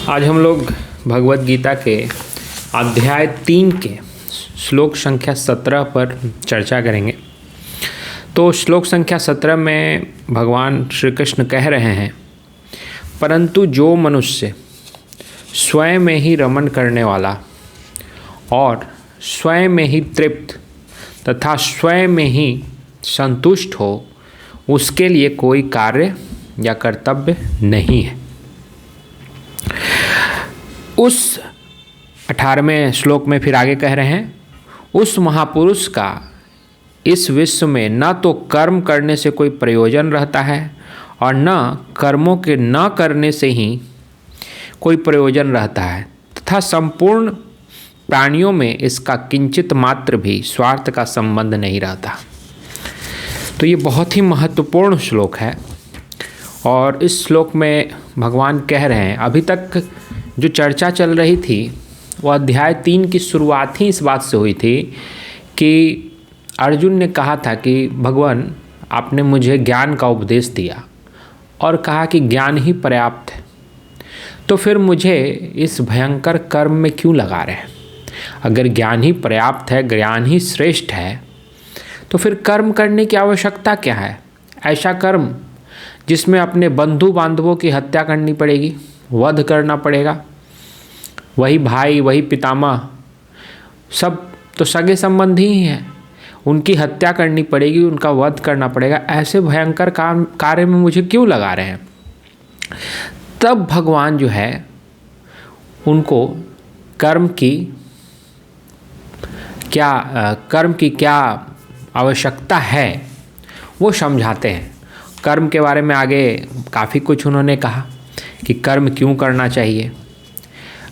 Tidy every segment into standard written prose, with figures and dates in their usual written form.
आज हम लोग भगवत गीता के अध्याय 3 के श्लोक संख्या 17 पर चर्चा करेंगे। तो श्लोक संख्या 17 में भगवान श्री कृष्ण कह रहे हैं, परंतु जो मनुष्य स्वयं में ही रमण करने वाला और स्वयं में ही तृप्त तथा स्वयं में ही संतुष्ट हो, उसके लिए कोई कार्य या कर्तव्य नहीं है। उस 18वें श्लोक में फिर आगे कह रहे हैं, उस महापुरुष का इस विश्व में न तो कर्म करने से कोई प्रयोजन रहता है और न कर्मों के न करने से ही कोई प्रयोजन रहता है, तथा संपूर्ण प्राणियों में इसका किंचित मात्र भी स्वार्थ का संबंध नहीं रहता। तो ये बहुत ही महत्वपूर्ण श्लोक है और इस श्लोक में भगवान कह रहे हैं, अभी तक जो चर्चा चल रही थी वो अध्याय 3 की शुरुआत ही इस बात से हुई थी कि अर्जुन ने कहा था कि भगवान आपने मुझे ज्ञान का उपदेश दिया और कहा कि ज्ञान ही पर्याप्त है, तो फिर मुझे इस भयंकर कर्म में क्यों लगा रहे हैं? अगर ज्ञान ही पर्याप्त है, ज्ञान ही श्रेष्ठ है, तो फिर कर्म करने की आवश्यकता क्या है? ऐसा कर्म जिसमें अपने बंधु बांधवों की हत्या करनी पड़ेगी, वध करना पड़ेगा, वही भाई वही पितामह सब तो सगे संबंधी ही हैं, उनकी हत्या करनी पड़ेगी, उनका वध करना पड़ेगा। ऐसे भयंकर कार्य में मुझे क्यों लगा रहे हैं? तब भगवान जो है उनको कर्म की क्या आवश्यकता है वो समझाते हैं। कर्म के बारे में आगे काफ़ी कुछ उन्होंने कहा कि कर्म क्यों करना चाहिए,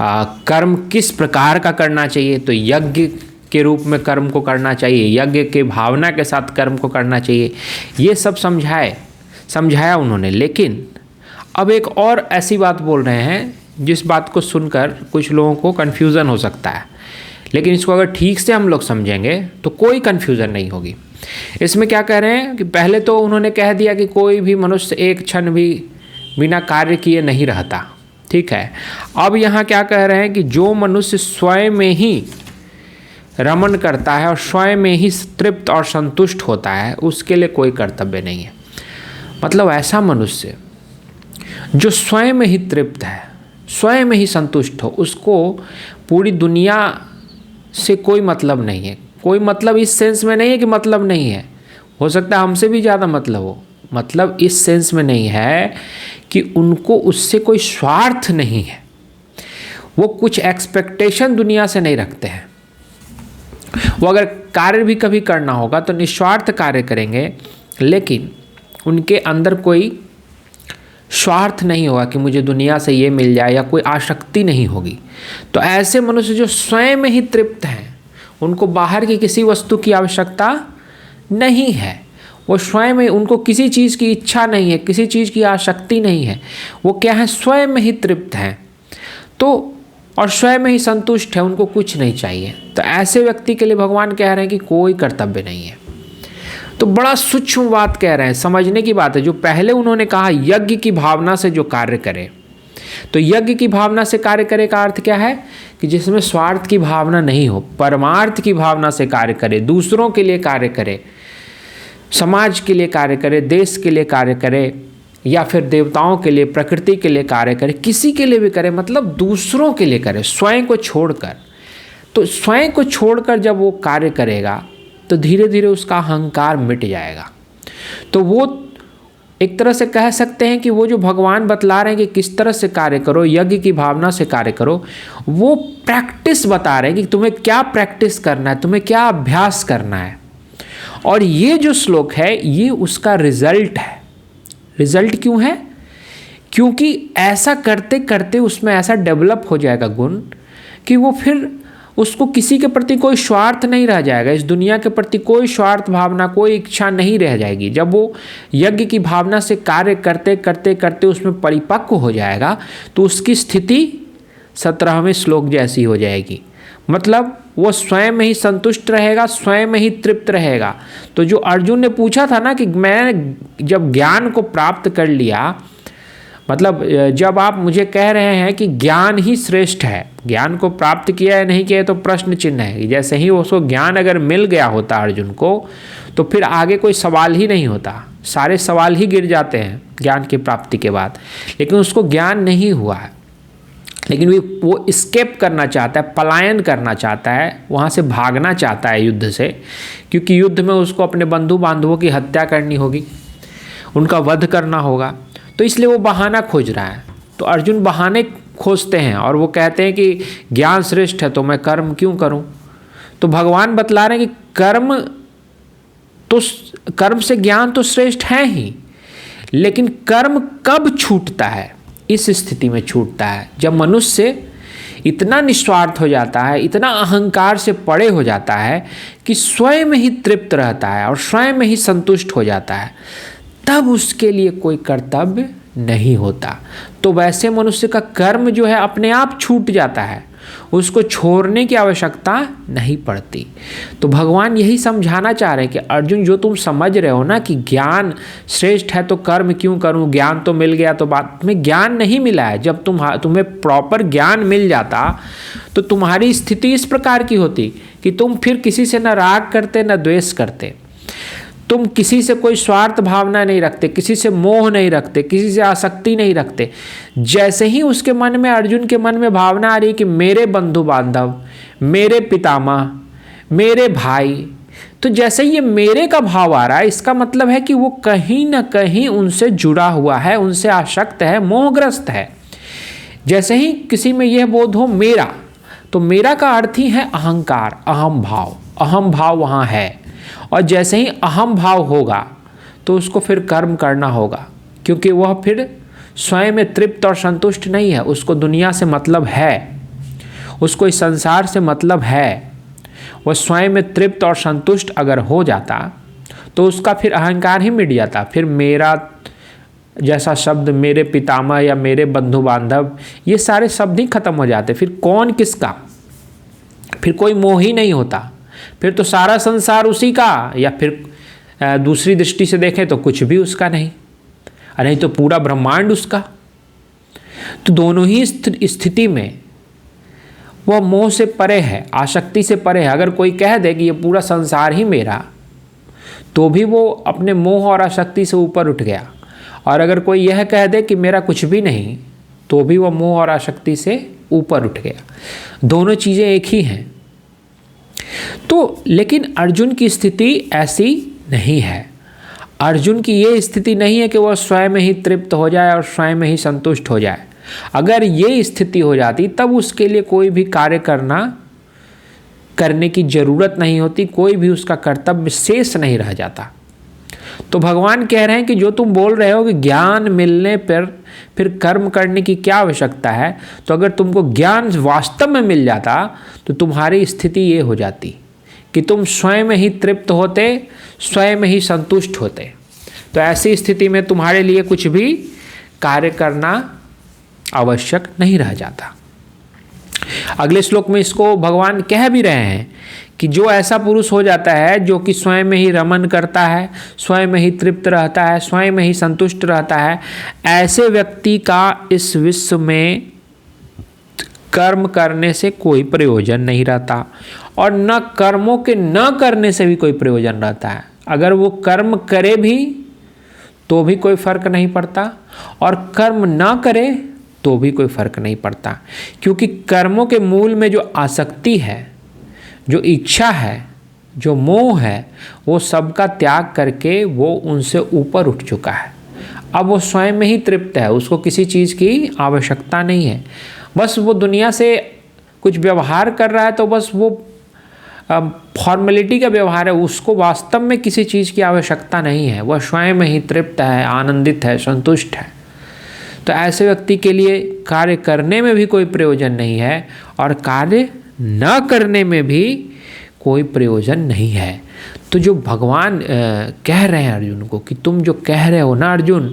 कर्म किस प्रकार का करना चाहिए। तो यज्ञ के रूप में कर्म को करना चाहिए, यज्ञ के भावना के साथ कर्म को करना चाहिए, ये सब समझाया उन्होंने। लेकिन अब एक और ऐसी बात बोल रहे हैं जिस बात को सुनकर कुछ लोगों को कन्फ्यूज़न हो सकता है, लेकिन इसको अगर ठीक से हम लोग समझेंगे तो कोई कन्फ्यूज़न नहीं होगी। इसमें क्या कह रहे हैं कि पहले तो उन्होंने कह दिया कि कोई भी मनुष्य एक क्षण भी बिना कार्य किए नहीं रहता, ठीक है। अब यहाँ क्या कह रहे हैं कि जो मनुष्य स्वयं में ही रमण करता है और स्वयं में ही तृप्त और संतुष्ट होता है, उसके लिए कोई कर्तव्य नहीं है। मतलब ऐसा मनुष्य जो स्वयं में ही तृप्त है, स्वयं में ही संतुष्ट हो, उसको पूरी दुनिया से कोई मतलब नहीं है। कोई मतलब इस सेंस में नहीं है कि मतलब नहीं है, हो सकता है हमसे भी ज़्यादा मतलब हो। मतलब इस सेंस में नहीं है कि उनको उससे कोई स्वार्थ नहीं है, वो कुछ एक्सपेक्टेशन दुनिया से नहीं रखते हैं। वो अगर कार्य भी कभी करना होगा तो निस्वार्थ कार्य करेंगे, लेकिन उनके अंदर कोई स्वार्थ नहीं होगा कि मुझे दुनिया से ये मिल जाए, या कोई आसक्ति नहीं होगी। तो ऐसे मनुष्य जो स्वयं में ही तृप्त हैं, उनको बाहर की किसी वस्तु की आवश्यकता नहीं है। वो स्वयं में, उनको किसी चीज़ की इच्छा नहीं है, किसी चीज़ की आसक्ति नहीं है। वो क्या है? स्वयं में ही तृप्त हैं तो, और स्वयं में ही संतुष्ट है, उनको कुछ नहीं चाहिए। तो ऐसे व्यक्ति के लिए भगवान कह रहे हैं कि कोई कर्तव्य नहीं है। तो बड़ा सूक्ष्म बात कह रहे हैं, समझने की बात है। जो पहले उन्होंने कहा यज्ञ की भावना से जो कार्य करे, तो यज्ञ की भावना से कार्य करे का अर्थ क्या है कि जिसमें स्वार्थ की भावना नहीं हो, परमार्थ की भावना से कार्य करे, दूसरों के लिए कार्य करे, समाज के लिए कार्य करे, देश के लिए कार्य करे, या फिर देवताओं के लिए, प्रकृति के लिए कार्य करे, किसी के लिए भी करे, मतलब दूसरों के लिए करे, स्वयं को छोड़कर। तो स्वयं को छोड़कर जब वो कार्य करेगा तो धीरे धीरे उसका अहंकार मिट जाएगा। तो वो एक तरह से कह सकते हैं कि वो जो भगवान बतला रहे हैं कि किस तरह से कार्य करो, यज्ञ की भावना से कार्य करो, वो प्रैक्टिस बता रहे हैं कि तुम्हें क्या प्रैक्टिस करना है, तुम्हें क्या अभ्यास करना है। और ये जो श्लोक है ये उसका रिजल्ट है। रिजल्ट क्यों है? क्योंकि ऐसा करते करते उसमें ऐसा डेवलप हो जाएगा गुण कि वो फिर उसको किसी के प्रति कोई स्वार्थ नहीं रह जाएगा, इस दुनिया के प्रति कोई स्वार्थ भावना, कोई इच्छा नहीं रह जाएगी। जब वो यज्ञ की भावना से कार्य करते करते करते उसमें परिपक्व हो जाएगा तो उसकी स्थिति 17वें श्लोक जैसी हो जाएगी। मतलब वो स्वयं में ही संतुष्ट रहेगा, स्वयं में ही तृप्त रहेगा। तो जो अर्जुन ने पूछा था ना कि मैंने जब ज्ञान को प्राप्त कर लिया मतलब जब आप मुझे कह रहे हैं कि ज्ञान ही श्रेष्ठ है, ज्ञान को प्राप्त किया या नहीं किया तो प्रश्न चिन्ह है। जैसे ही उसको ज्ञान अगर मिल गया होता अर्जुन को तो फिर आगे कोई सवाल ही नहीं होता, सारे सवाल ही गिर जाते हैं ज्ञान की प्राप्ति के बाद। लेकिन उसको ज्ञान नहीं हुआ है, लेकिन वो स्केप करना चाहता है, पलायन करना चाहता है, वहाँ से भागना चाहता है युद्ध से, क्योंकि युद्ध में उसको अपने बंधु बांधवों की हत्या करनी होगी, उनका वध करना होगा, तो इसलिए वो बहाना खोज रहा है। तो अर्जुन बहाने खोजते हैं और वो कहते हैं कि ज्ञान श्रेष्ठ है तो मैं कर्म क्यों करूं। तो भगवान बतला रहे हैं कि कर्म से ज्ञान तो श्रेष्ठ है ही, लेकिन कर्म कब छूटता है? इस स्थिति में छूटता है जब मनुष्य इतना निस्वार्थ हो जाता है, इतना अहंकार से परे हो जाता है कि स्वयं ही तृप्त रहता है और स्वयं ही संतुष्ट हो जाता है, तब उसके लिए कोई कर्तव्य नहीं होता। तो वैसे मनुष्य का कर्म जो है अपने आप छूट जाता है, उसको छोड़ने की आवश्यकता नहीं पड़ती। तो भगवान यही समझाना चाह रहे हैं कि अर्जुन, जो तुम समझ रहे हो ना कि ज्ञान श्रेष्ठ है तो कर्म क्यों करूं, ज्ञान तो मिल गया, तो बात में ज्ञान नहीं मिला है। जब तुम्हें प्रॉपर ज्ञान मिल जाता तो तुम्हारी स्थिति इस प्रकार की होती कि तुम फिर किसी से न राग करते न द्वेष करते, तुम किसी से कोई स्वार्थ भावना नहीं रखते, किसी से मोह नहीं रखते, किसी से आसक्ति नहीं रखते। जैसे ही उसके मन में, अर्जुन के मन में भावना आ रही कि मेरे बंधु बांधव, मेरे पितामह, मेरे भाई, तो जैसे ये मेरे का भाव आ रहा है, इसका मतलब है कि वो कहीं ना कहीं उनसे जुड़ा हुआ है, उनसे आसक्त है, मोहग्रस्त है। जैसे ही किसी में यह बोध हो मेरा, तो मेरा का अर्थ ही है अहंकार, अहम भाव। अहम भाव वहाँ है, और जैसे ही अहम भाव होगा तो उसको फिर कर्म करना होगा, क्योंकि वह फिर स्वयं में तृप्त और संतुष्ट नहीं है। उसको दुनिया से मतलब है, उसको इस संसार से मतलब है। वह स्वयं में तृप्त और संतुष्ट अगर हो जाता तो उसका फिर अहंकार ही मिट जाता। फिर मेरा जैसा शब्द, मेरे पितामह या मेरे बंधु बांधव, ये सारे शब्द ही खत्म हो जाते। फिर कौन किसका, फिर कोई मोह ही नहीं होता, फिर तो सारा संसार उसी का, या फिर दूसरी दृष्टि से देखें तो कुछ भी उसका नहीं, नहीं तो पूरा ब्रह्मांड उसका। तो दोनों ही स्थिति में वह मोह से परे है, आसक्ति से परे है। अगर कोई कह दे कि ये पूरा संसार ही मेरा, तो भी वो अपने मोह और आसक्ति से ऊपर उठ गया। और अगर कोई यह कह दे कि मेरा कुछ भी नहीं, तो भी वह मोह और आसक्ति से ऊपर उठ गया। दोनों चीज़ें एक ही हैं। तो लेकिन अर्जुन की स्थिति ऐसी नहीं है। अर्जुन की ये स्थिति नहीं है कि वह स्वयं ही तृप्त हो जाए और स्वयं ही संतुष्ट हो जाए। अगर ये स्थिति हो जाती तब उसके लिए कोई भी कार्य करने की जरूरत नहीं होती, कोई भी उसका कर्तव्य शेष नहीं रह जाता। तो भगवान कह रहे हैं कि जो तुम बोल रहे हो कि ज्ञान मिलने पर फिर कर्म करने की क्या आवश्यकता है, तो अगर तुमको ज्ञान वास्तव में मिल जाता तो तुम्हारी स्थिति ये हो जाती कि तुम स्वयं ही तृप्त होते, स्वयं ही संतुष्ट होते। तो ऐसी स्थिति में तुम्हारे लिए कुछ भी कार्य करना आवश्यक नहीं रह जाता। अगले श्लोक में इसको भगवान कह भी रहे हैं कि जो ऐसा पुरुष हो जाता है जो कि स्वयं ही रमन करता है, स्वयं ही तृप्त रहता है, स्वयं ही संतुष्ट रहता है, ऐसे व्यक्ति का इस विश्व में कर्म करने से कोई प्रयोजन नहीं रहता, और न कर्मों के न करने से भी कोई प्रयोजन रहता है। अगर वो कर्म करे भी तो भी कोई फर्क नहीं पड़ता, और कर्म न करे तो भी कोई फर्क नहीं पड़ता, क्योंकि कर्मों के मूल में जो आसक्ति है, जो इच्छा है, जो मोह है, वो सबका त्याग करके वो उनसे ऊपर उठ चुका है। अब वो स्वयं में ही तृप्त है, उसको किसी चीज़ की आवश्यकता नहीं है। बस वो दुनिया से कुछ व्यवहार कर रहा है तो बस वो फॉर्मेलिटी का व्यवहार है, उसको वास्तव में किसी चीज़ की आवश्यकता नहीं है। वह स्वयं ही तृप्त है, आनंदित है, संतुष्ट है। तो ऐसे व्यक्ति के लिए कार्य करने में भी कोई प्रयोजन नहीं है, और कार्य न करने में भी कोई प्रयोजन नहीं है। तो जो भगवान कह रहे हैं अर्जुन को कि तुम जो कह रहे हो ना अर्जुन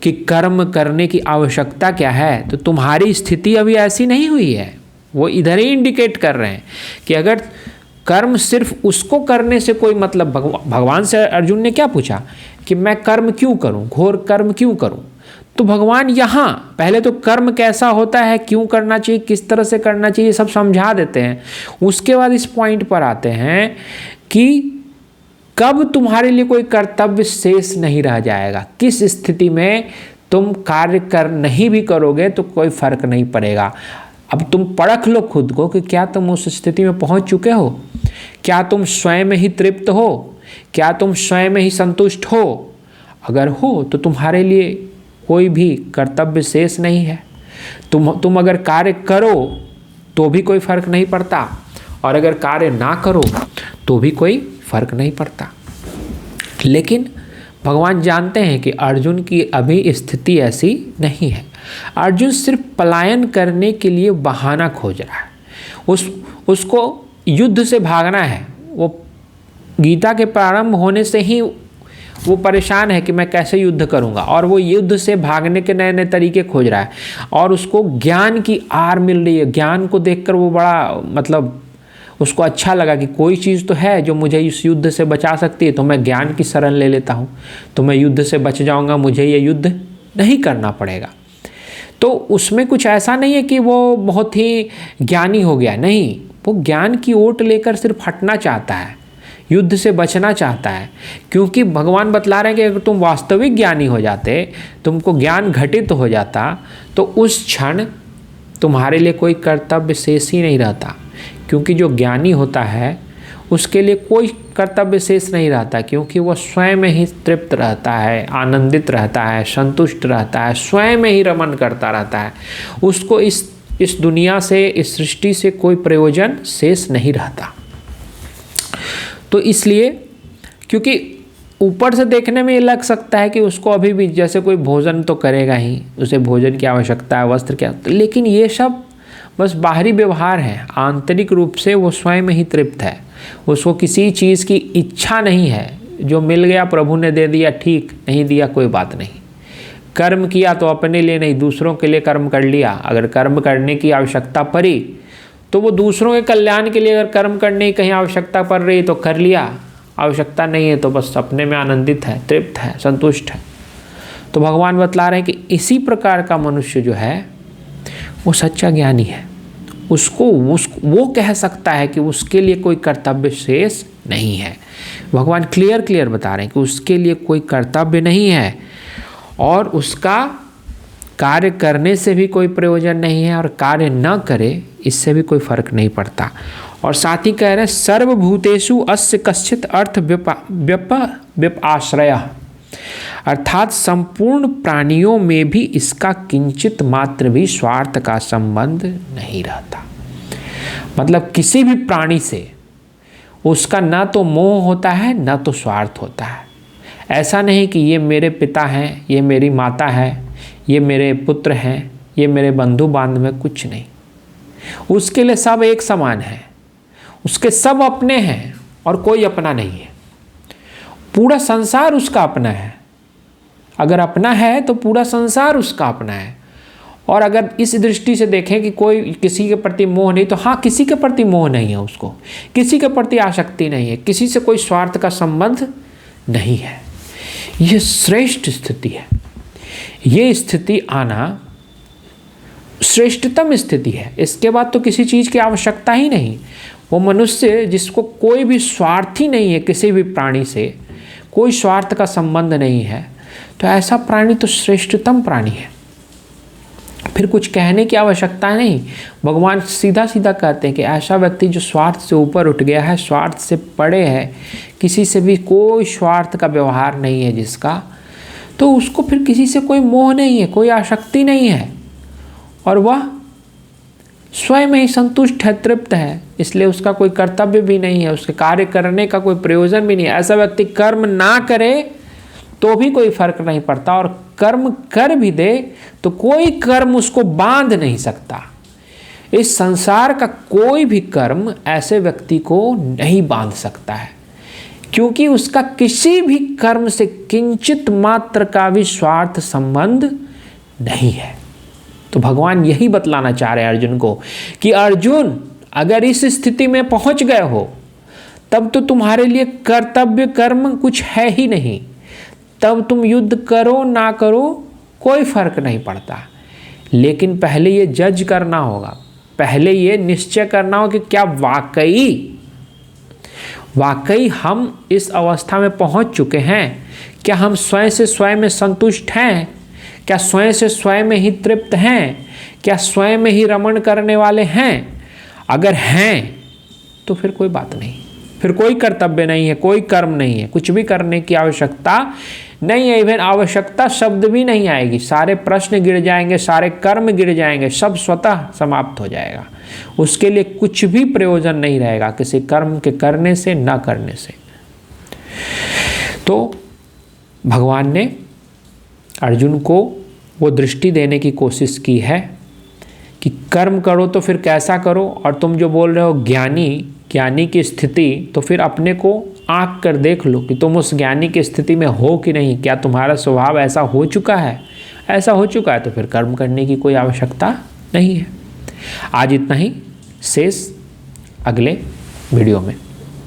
कि कर्म करने की आवश्यकता क्या है, तो तुम्हारी स्थिति अभी ऐसी नहीं हुई है। वो इधर ही इंडिकेट कर रहे हैं कि अगर कर्म सिर्फ उसको करने से कोई मतलब, भगवान से अर्जुन ने क्या पूछा कि मैं कर्म क्यों करूं, घोर कर्म क्यों करूं, तो भगवान यहाँ पहले तो कर्म कैसा होता है, क्यों करना चाहिए, किस तरह से करना चाहिए, सब समझा देते हैं। उसके बाद इस पॉइंट पर आते हैं कि कब तुम्हारे लिए कोई कर्तव्य शेष नहीं रह जाएगा, किस स्थिति में तुम कार्य कर नहीं भी करोगे तो कोई फर्क नहीं पड़ेगा। अब तुम परख लो खुद को कि क्या तुम उस स्थिति में पहुंच चुके हो, क्या तुम स्वयं ही तृप्त हो, क्या तुम स्वयं ही संतुष्ट हो। अगर हो तो तुम्हारे लिए कोई भी कर्तव्य शेष नहीं है। तुम अगर कार्य करो तो भी कोई फर्क नहीं पड़ता, और अगर कार्य ना करो तो भी कोई फर्क नहीं पड़ता। लेकिन भगवान जानते हैं कि अर्जुन की अभी स्थिति ऐसी नहीं है। अर्जुन सिर्फ पलायन करने के लिए बहाना खोज रहा है। उसको युद्ध से भागना है। वो गीता के प्रारंभ होने से ही वो परेशान है कि मैं कैसे युद्ध करूंगा, और वो युद्ध से भागने के नए नए तरीके खोज रहा है। और उसको ज्ञान की आर मिल रही है। ज्ञान को देखकर वो बड़ा उसको अच्छा लगा कि कोई चीज़ तो है जो मुझे इस युद्ध से बचा सकती है, तो मैं ज्ञान की शरण ले लेता हूँ, तो मैं युद्ध से बच जाऊँगा, मुझे ये युद्ध नहीं करना पड़ेगा। तो उसमें कुछ ऐसा नहीं है कि वो बहुत ही ज्ञानी हो गया, नहीं, वो ज्ञान की ओट लेकर सिर्फ हटना चाहता है, युद्ध से बचना चाहता है। क्योंकि भगवान बतला रहे हैं कि अगर तुम वास्तविक ज्ञानी हो जाते, तुमको ज्ञान घटित हो जाता, तो उस क्षण तुम्हारे लिए कोई कर्तव्य शेष ही नहीं रहता। क्योंकि जो ज्ञानी होता है उसके लिए कोई कर्तव्य शेष नहीं रहता, क्योंकि वह स्वयं ही तृप्त रहता है, आनंदित रहता है, संतुष्ट रहता है, स्वयं ही रमन करता रहता है। उसको इस दुनिया से, इस सृष्टि से कोई प्रयोजन शेष नहीं रहता। तो इसलिए, क्योंकि ऊपर से देखने में ये लग सकता है कि उसको अभी भी जैसे कोई भोजन तो करेगा ही, उसे भोजन की आवश्यकता है, वस्त्र की, लेकिन ये सब बस बाहरी व्यवहार है। आंतरिक रूप से वो स्वयं ही तृप्त है। उसको किसी चीज़ की इच्छा नहीं है। जो मिल गया प्रभु ने दे दिया, ठीक, नहीं दिया कोई बात नहीं। कर्म किया तो अपने लिए नहीं, दूसरों के लिए कर्म कर लिया। अगर कर्म करने की आवश्यकता पड़ी तो वो दूसरों के कल्याण के लिए, अगर कर्म करने की कहीं आवश्यकता पड़ रही तो कर लिया, आवश्यकता नहीं है तो बस अपने में आनंदित है, तृप्त है, संतुष्ट है। तो भगवान बतला रहे हैं कि इसी प्रकार का मनुष्य जो है वो सच्चा ज्ञानी है। वो कह सकता है कि उसके लिए कोई कर्तव्य शेष नहीं है। भगवान क्लियर बता रहे हैं कि उसके लिए कोई कर्तव्य नहीं है, और उसका कार्य करने से भी कोई प्रयोजन नहीं है, और कार्य न करे इससे भी कोई फर्क नहीं पड़ता। और साथ ही कह रहे हैं सर्वभूतेषु अस्य कश्चित् अर्थ व्यपाश्रयः, अर्थात संपूर्ण प्राणियों में भी इसका किंचित मात्र भी स्वार्थ का संबंध नहीं रहता। मतलब किसी भी प्राणी से उसका ना तो मोह होता है, ना तो स्वार्थ होता है। ऐसा नहीं कि ये मेरे पिता हैं, ये मेरी माता है, ये मेरे पुत्र हैं, ये मेरे बंधु बांधव हैं, कुछ नहीं। उसके लिए सब एक समान है, उसके सब अपने हैं और कोई अपना नहीं है। पूरा संसार उसका अपना है। अगर अपना है तो पूरा संसार उसका अपना है। और अगर इस दृष्टि से देखें कि कोई किसी के प्रति मोह नहीं, तो हाँ, किसी के प्रति मोह नहीं है, उसको किसी के प्रति आसक्ति नहीं है, किसी से कोई स्वार्थ का संबंध नहीं है। यह श्रेष्ठ स्थिति है। ये स्थिति आना श्रेष्ठतम स्थिति है। इसके बाद तो किसी चीज़ की आवश्यकता ही नहीं। वो मनुष्य जिसको कोई भी स्वार्थ ही नहीं है, किसी भी प्राणी से कोई स्वार्थ का संबंध नहीं है, तो ऐसा प्राणी तो श्रेष्ठतम प्राणी है। फिर कुछ कहने की आवश्यकता नहीं। भगवान सीधा सीधा कहते हैं कि ऐसा व्यक्ति जो स्वार्थ से ऊपर उठ गया है, स्वार्थ से परे है, किसी से भी कोई स्वार्थ का व्यवहार नहीं है जिसका, तो उसको फिर किसी से कोई मोह नहीं है, कोई आसक्ति नहीं है, और वह स्वयं ही संतुष्ट है, तृप्त है। इसलिए उसका कोई कर्तव्य भी नहीं है, उसके कार्य करने का कोई प्रयोजन भी नहीं है। ऐसा व्यक्ति कर्म ना करे तो भी कोई फर्क नहीं पड़ता, और कर्म कर भी दे तो कोई कर्म उसको बांध नहीं सकता। इस संसार का कोई भी कर्म ऐसे व्यक्ति को नहीं बांध सकता है, क्योंकि उसका किसी भी कर्म से किंचित मात्र का भी स्वार्थ संबंध नहीं है। तो भगवान यही बतलाना चाह रहे हैं अर्जुन को कि अर्जुन, अगर इस स्थिति में पहुंच गए हो तब तो तुम्हारे लिए कर्तव्य कर्म कुछ है ही नहीं। तब तुम युद्ध करो ना करो कोई फर्क नहीं पड़ता। लेकिन पहले ये जज करना होगा, पहले ये निश्चय करना होगा कि क्या वाकई हम इस अवस्था में पहुंच चुके हैं? क्या हम स्वयं से स्वयं में संतुष्ट हैं? क्या स्वयं से स्वयं में ही तृप्त हैं? क्या स्वयं में ही रमण करने वाले हैं? अगर हैं तो फिर कोई बात नहीं, फिर कोई कर्तव्य नहीं है, कोई कर्म नहीं है, कुछ भी करने की आवश्यकता नहीं है। इवन आवश्यकता शब्द भी नहीं आएगी, सारे प्रश्न गिर जाएंगे, सारे कर्म गिर जाएंगे, सब स्वतः समाप्त हो जाएगा। उसके लिए कुछ भी प्रयोजन नहीं रहेगा किसी कर्म के करने से, न करने से। तो भगवान ने अर्जुन को वो दृष्टि देने की कोशिश की है कि कर्म करो तो फिर कैसा करो, और तुम जो बोल रहे हो ज्ञानी की स्थिति, तो फिर अपने को आंक कर देख लो कि तुम उस ज्ञानी की स्थिति में हो कि नहीं। क्या तुम्हारा स्वभाव ऐसा हो चुका है? ऐसा हो चुका है तो फिर कर्म करने की कोई आवश्यकता नहीं है। आज इतना ही, शेष अगले वीडियो में।